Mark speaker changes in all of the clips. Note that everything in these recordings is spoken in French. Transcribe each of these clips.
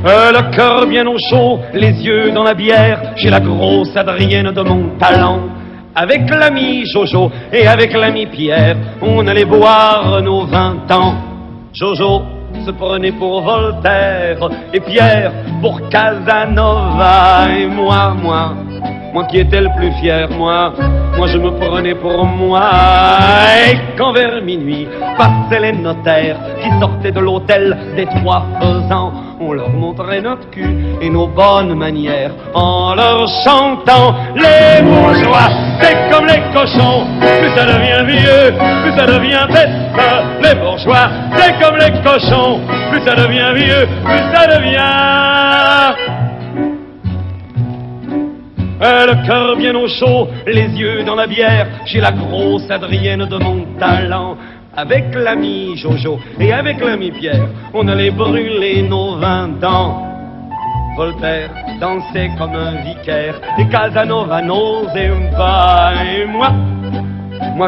Speaker 1: Le cœur bien au chaud, les yeux dans la bière, chez la grosse Adrienne de mon talent. Avec l'ami Jojo et avec l'ami Pierre, on allait boire nos 20 ans. Jojo se prenait pour Voltaire et Pierre pour Casanova. Et moi qui étais le plus fier, moi je me prenais pour moi. Et quand vers minuit passaient les notaires qui sortaient de l'hôtel des Trois Faisans, on leur montrait notre cul et nos bonnes manières en leur chantant: les bourgeois, c'est comme les cochons, plus ça devient vieux, plus ça devient bête. Les bourgeois, c'est comme les cochons, plus ça devient vieux, plus ça devient... Le cœur bien au chaud, les yeux dans la bière, chez la grosse Adrienne de mon talent. Avec l'ami Jojo et avec l'ami Pierre, on allait brûler nos 20 ans. Voltaire dansait comme un vicaire et Casanova n'osait pas. Et moi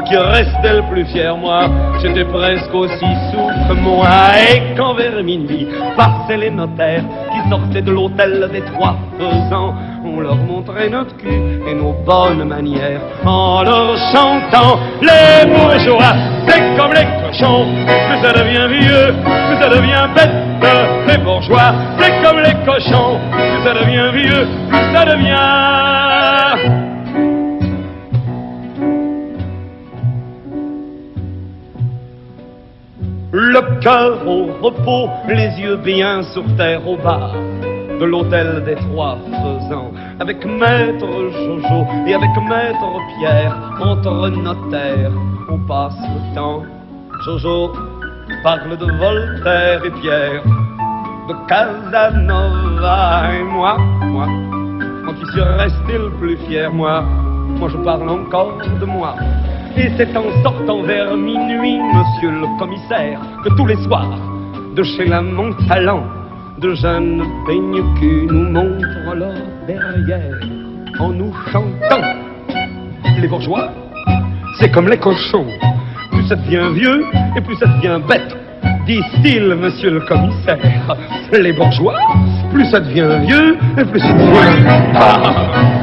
Speaker 1: qui restais le plus fier, moi, j'étais presque aussi souffre, moi. Et quand vers minuit passaient les notaires qui sortaient de l'hôtel des Trois Faisans, on leur montrait notre cul et nos bonnes manières en leur chantant: les bourgeois, c'est comme les cochons, plus ça devient vieux, plus ça devient bête. Les bourgeois, c'est comme les cochons, plus ça devient vieux, plus ça devient... Le cœur au repos, les yeux bien sur terre au bar de l'hôtel des Trois Faisans, avec maître Jojo et avec maître Pierre, entre notaires, on passe le temps. Jojo parle de Voltaire et Pierre de Casanova. Et moi qui suis resté le plus fier, moi je parle encore de moi. Et c'est en sortant vers minuit, monsieur le commissaire, que tous les soirs, de chez la Montalent, de jeunes peignes-culs nous montrent leur derrière en nous chantant: les bourgeois, c'est comme les cochons, plus ça devient vieux et plus ça devient bête, disent-ils, monsieur le commissaire. Les bourgeois, plus ça devient vieux et plus ça devient...